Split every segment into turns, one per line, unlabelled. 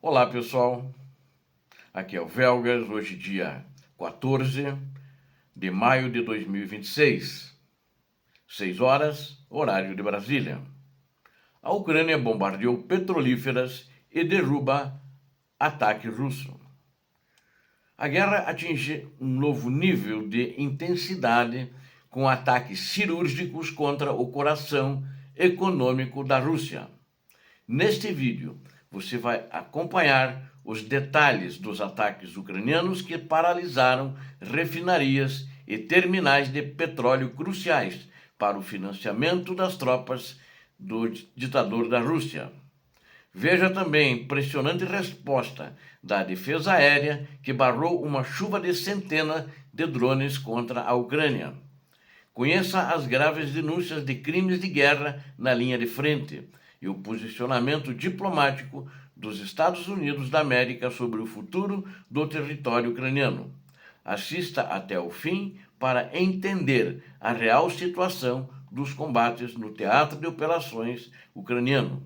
Olá pessoal, aqui é o Velgas, hoje dia 14 de maio de 2026, 6 horas, horário de Brasília. A Ucrânia bombardeou petrolíferas e derruba ataque russo. A guerra atinge um novo nível de intensidade com ataques cirúrgicos contra o coração econômico da Rússia. Neste vídeo, você vai acompanhar os detalhes dos ataques ucranianos que paralisaram refinarias e terminais de petróleo cruciais para o financiamento das tropas do ditador da Rússia. Veja também a impressionante resposta da defesa aérea que barrou uma chuva de centenas de drones contra a Ucrânia. Conheça as graves denúncias de crimes de guerra na linha de frente e o posicionamento diplomático dos Estados Unidos da América sobre o futuro do território ucraniano. Assista até o fim para entender a real situação dos combates no teatro de operações ucraniano.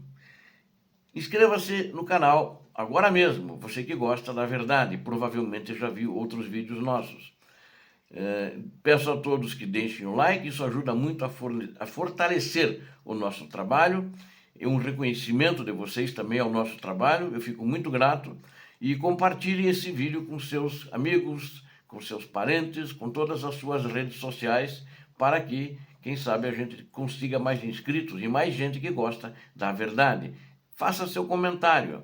Inscreva-se no canal agora mesmo, você que gosta da verdade, provavelmente já viu outros vídeos nossos. Peço a todos que deixem o like, isso ajuda muito a fortalecer o nosso trabalho, e um reconhecimento de vocês também ao nosso trabalho, eu fico muito grato, e compartilhe esse vídeo com seus amigos, com seus parentes, com todas as suas redes sociais, para que, quem sabe, a gente consiga mais inscritos e mais gente que gosta da verdade. Faça seu comentário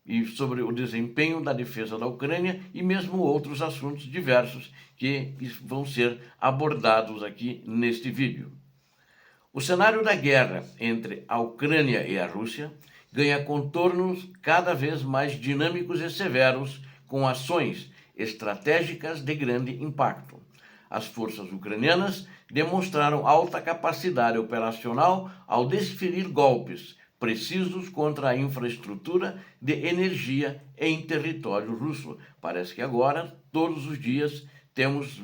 e sobre o desempenho da defesa da Ucrânia e mesmo outros assuntos diversos que vão ser abordados aqui neste vídeo. O cenário da guerra entre a Ucrânia e a Rússia ganha contornos cada vez mais dinâmicos e severos, com ações estratégicas de grande impacto. As forças ucranianas demonstraram alta capacidade operacional ao desferir golpes precisos contra a infraestrutura de energia em território russo. Parece que agora, todos os dias, temos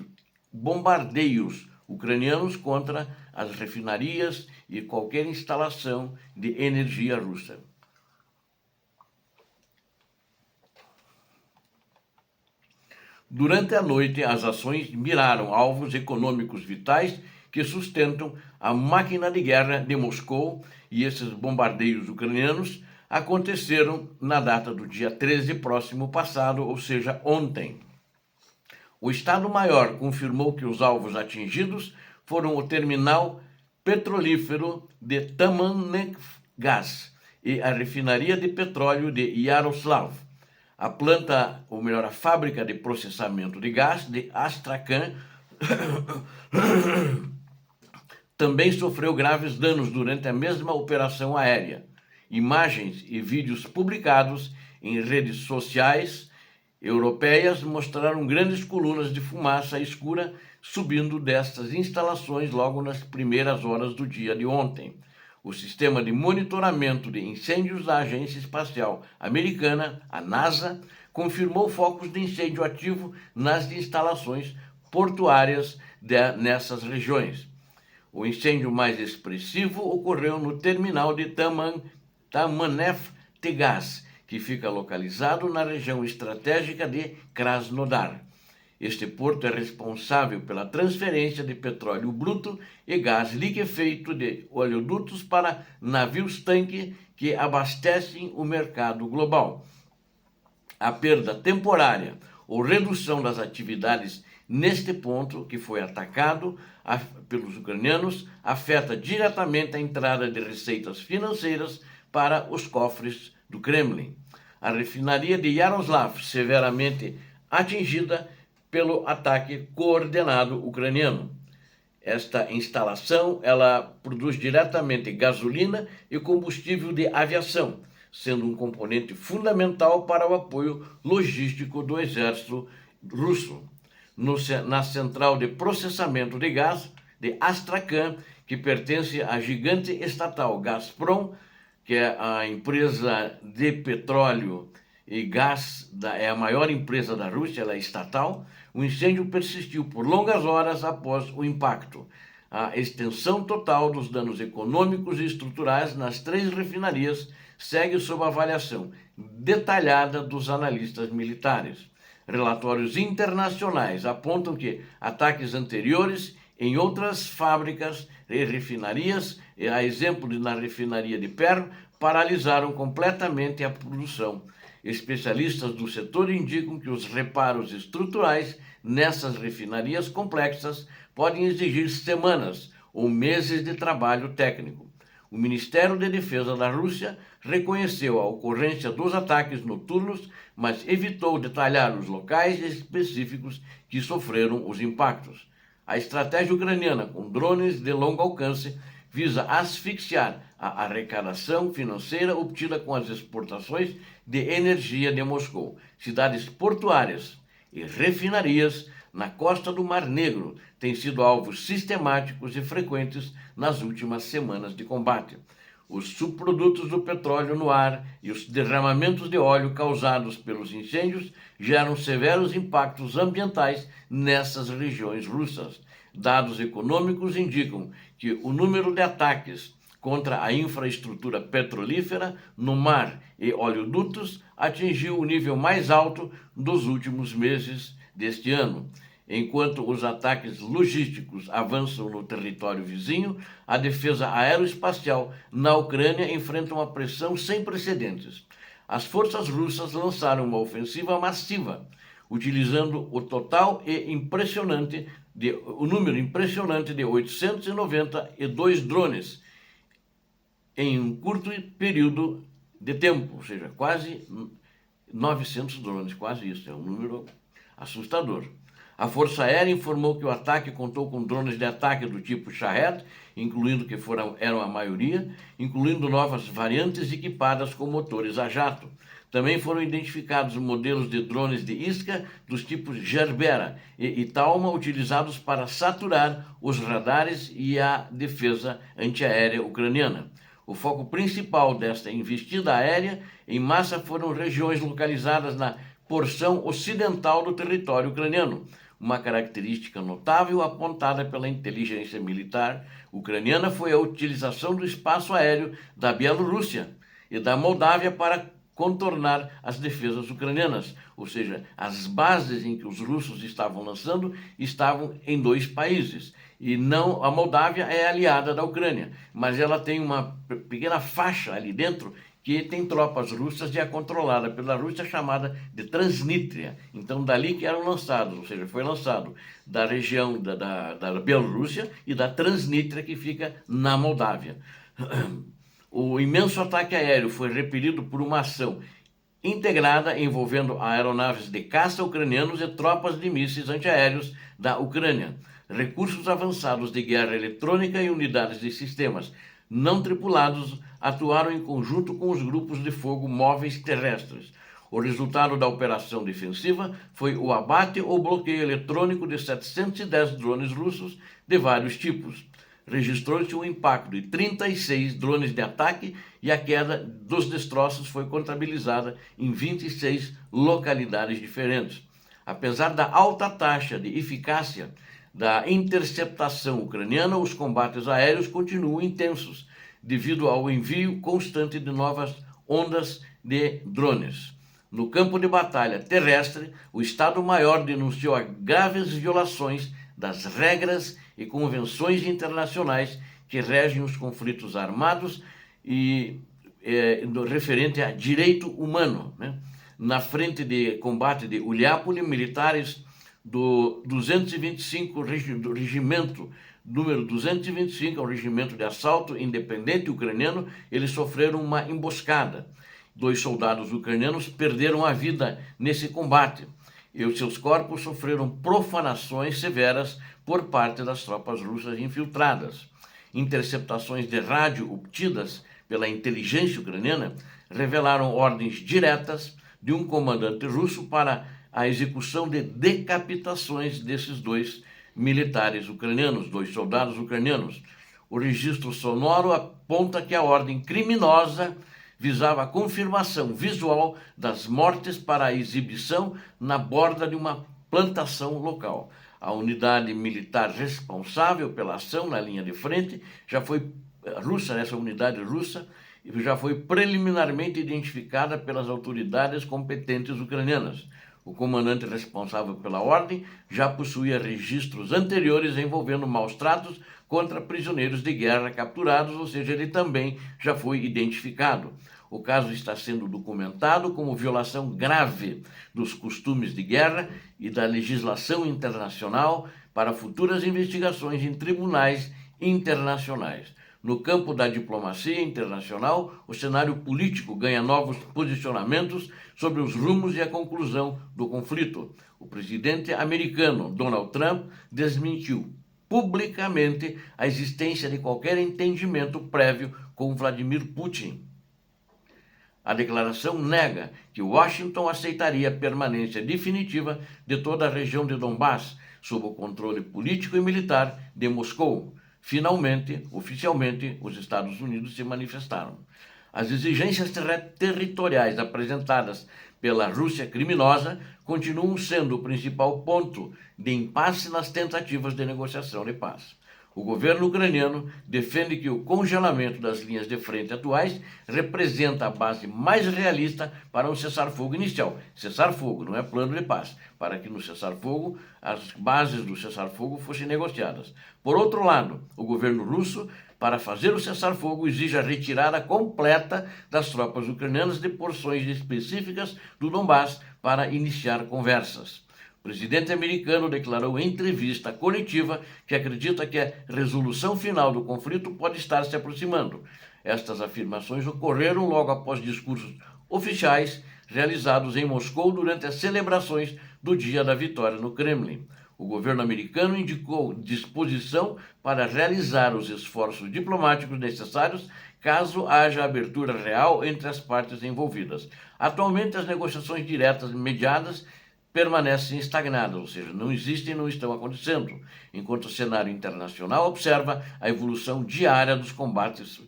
bombardeios ucranianos contra as refinarias e qualquer instalação de energia russa. Durante a noite, as ações miraram alvos econômicos vitais que sustentam a máquina de guerra de Moscou, e esses bombardeios ucranianos aconteceram na data do dia 13 próximo passado, ou seja, ontem. O Estado-Maior confirmou que os alvos atingidos foram o terminal petrolífero de Tamanegaz e a refinaria de petróleo de Yaroslav. A planta, ou melhor, a fábrica de processamento de gás de Astrakhan também sofreu graves danos durante a mesma operação aérea. Imagens e vídeos publicados em redes sociais europeias mostraram grandes colunas de fumaça escura subindo destas instalações logo nas primeiras horas do dia de ontem. O sistema de monitoramento de incêndios da Agência Espacial Americana, a NASA, confirmou focos de incêndio ativo nas instalações portuárias nessas regiões. O incêndio mais expressivo ocorreu no terminal de Tamanef-Tegaz, que fica localizado na região estratégica de Krasnodar. Este porto é responsável pela transferência de petróleo bruto e gás liquefeito de oleodutos para navios-tanque que abastecem o mercado global. A perda temporária ou redução das atividades neste ponto, que foi atacado pelos ucranianos, afeta diretamente a entrada de receitas financeiras para os cofres do Kremlin. A refinaria de Yaroslav, severamente atingida pelo ataque coordenado ucraniano. Esta instalação, ela produz diretamente gasolina e combustível de aviação, sendo um componente fundamental para o apoio logístico do exército russo. Na central de processamento de gás de Astrakhan, que pertence à gigante estatal Gazprom, que é a empresa de petróleo e gás, é a maior empresa da Rússia, ela é estatal, o incêndio persistiu por longas horas após o impacto. A extensão total dos danos econômicos e estruturais nas 3 refinarias segue sob avaliação detalhada dos analistas militares. Relatórios internacionais apontam que ataques anteriores em outras fábricas e refinarias, a exemplo na refinaria de Perl, paralisaram completamente a produção. Especialistas do setor indicam que os reparos estruturais nessas refinarias complexas podem exigir semanas ou meses de trabalho técnico. O Ministério da Defesa da Rússia reconheceu a ocorrência dos ataques noturnos, mas evitou detalhar os locais específicos que sofreram os impactos. A estratégia ucraniana com drones de longo alcance visa asfixiar a arrecadação financeira obtida com as exportações de energia de Moscou. Cidades portuárias e refinarias na costa do Mar Negro têm sido alvos sistemáticos e frequentes nas últimas semanas de combate. Os subprodutos do petróleo no ar e os derramamentos de óleo causados pelos incêndios geram severos impactos ambientais nessas regiões russas. Dados econômicos indicam que o número de ataques contra a infraestrutura petrolífera no mar e oleodutos atingiu o nível mais alto dos últimos meses deste ano. Enquanto os ataques logísticos avançam no território vizinho, a defesa aeroespacial na Ucrânia enfrenta uma pressão sem precedentes. As forças russas lançaram uma ofensiva massiva, utilizando o número impressionante de 892 drones em um curto período de tempo, ou seja, quase 900 drones, quase isso, é um número assustador. A Força Aérea informou que o ataque contou com drones de ataque do tipo Shahed, eram a maioria, incluindo novas variantes equipadas com motores a jato. Também foram identificados modelos de drones de isca dos tipos Gerbera e Talma, utilizados para saturar os radares e a defesa antiaérea ucraniana. O foco principal desta investida aérea em massa foram regiões localizadas na porção ocidental do território ucraniano, uma característica notável apontada pela inteligência militar ucraniana foi a utilização do espaço aéreo da Bielorrússia e da Moldávia para contornar as defesas ucranianas, ou seja, as bases em que os russos estavam lançando estavam em dois países. E não, a Moldávia é aliada da Ucrânia, mas ela tem uma pequena faixa ali dentro que tem tropas russas e é controlada pela Rússia, chamada de Transnistria. Então, dali que eram lançados, ou seja, foi lançado da região da Bielorrússia e da Transnistria, que fica na Moldávia. O imenso ataque aéreo foi repelido por uma ação integrada envolvendo aeronaves de caça ucranianos e tropas de mísseis antiaéreos da Ucrânia, recursos avançados de guerra eletrônica e unidades de sistemas não tripulados atuaram em conjunto com os grupos de fogo móveis terrestres. O resultado da operação defensiva foi o abate ou bloqueio eletrônico de 710 drones russos de vários tipos. Registrou-se um impacto de 36 drones de ataque e a queda dos destroços foi contabilizada em 26 localidades diferentes. Apesar da alta taxa de eficácia da interceptação ucraniana, os combates aéreos continuam intensos, devido ao envio constante de novas ondas de drones. No campo de batalha terrestre, o Estado-Maior denunciou graves violações das regras e convenções internacionais que regem os conflitos armados e referente a direito humano. Na frente de combate de Uliápoli, militares do 225 do regimento número 225, é um regimento de assalto independente ucraniano, eles sofreram uma emboscada. 2 soldados ucranianos perderam a vida nesse combate e os seus corpos sofreram profanações severas por parte das tropas russas infiltradas. Interceptações de rádio obtidas pela inteligência ucraniana revelaram ordens diretas de um comandante russo para a execução de decapitações desses 2 militares ucranianos, 2 soldados ucranianos. O registro sonoro aponta que a ordem criminosa visava a confirmação visual das mortes para a exibição na borda de uma plantação local. A unidade militar responsável pela ação na linha de frente já foi russa, essa unidade russa, já foi preliminarmente identificada pelas autoridades competentes ucranianas. O comandante responsável pela ordem já possuía registros anteriores envolvendo maus tratos contra prisioneiros de guerra capturados, ou seja, ele também já foi identificado. O caso está sendo documentado como violação grave dos costumes de guerra e da legislação internacional para futuras investigações em tribunais internacionais. No campo da diplomacia internacional, o cenário político ganha novos posicionamentos sobre os rumos e a conclusão do conflito. O presidente americano Donald Trump desmentiu publicamente a existência de qualquer entendimento prévio com Vladimir Putin. A declaração nega que Washington aceitaria a permanência definitiva de toda a região de Donbass sob o controle político e militar de Moscou. Finalmente, oficialmente, os Estados Unidos se manifestaram. As exigências territoriais apresentadas pela Rússia criminosa continuam sendo o principal ponto de impasse nas tentativas de negociação de paz. O governo ucraniano defende que o congelamento das linhas de frente atuais representa a base mais realista para um cessar-fogo inicial. Cessar-fogo, não é plano de paz, para que no cessar-fogo as bases do cessar-fogo fossem negociadas. Por outro lado, o governo russo, para fazer o cessar-fogo, exige a retirada completa das tropas ucranianas de porções específicas do Donbass para iniciar conversas. O presidente americano declarou em entrevista coletiva que acredita que a resolução final do conflito pode estar se aproximando. Estas afirmações ocorreram logo após discursos oficiais realizados em Moscou durante as celebrações do Dia da Vitória no Kremlin. O governo americano indicou disposição para realizar os esforços diplomáticos necessários caso haja abertura real entre as partes envolvidas. Atualmente, as negociações diretas mediadas permanecem estagnadas, ou seja, não existem e não estão acontecendo, enquanto o cenário internacional observa a evolução diária dos combates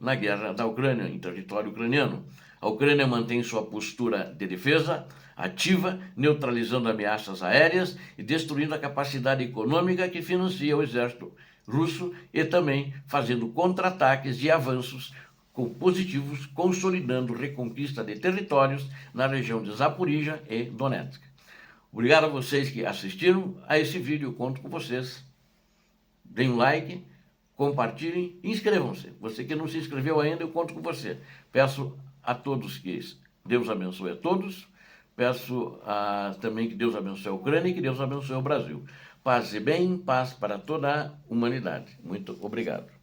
na guerra da Ucrânia, em território ucraniano. A Ucrânia mantém sua postura de defesa ativa, neutralizando ameaças aéreas e destruindo a capacidade econômica que financia o exército russo e também fazendo contra-ataques e avanços positivos, consolidando reconquista de territórios na região de Zaporizhia e Donetsk. Obrigado a vocês que assistiram a esse vídeo, eu conto com vocês. Deem um like, compartilhem e inscrevam-se. Você que não se inscreveu ainda, eu conto com você. Peço a todos que Deus abençoe a todos. Peço também que Deus abençoe a Ucrânia e que Deus abençoe o Brasil. Paz e bem, paz para toda a humanidade. Muito obrigado.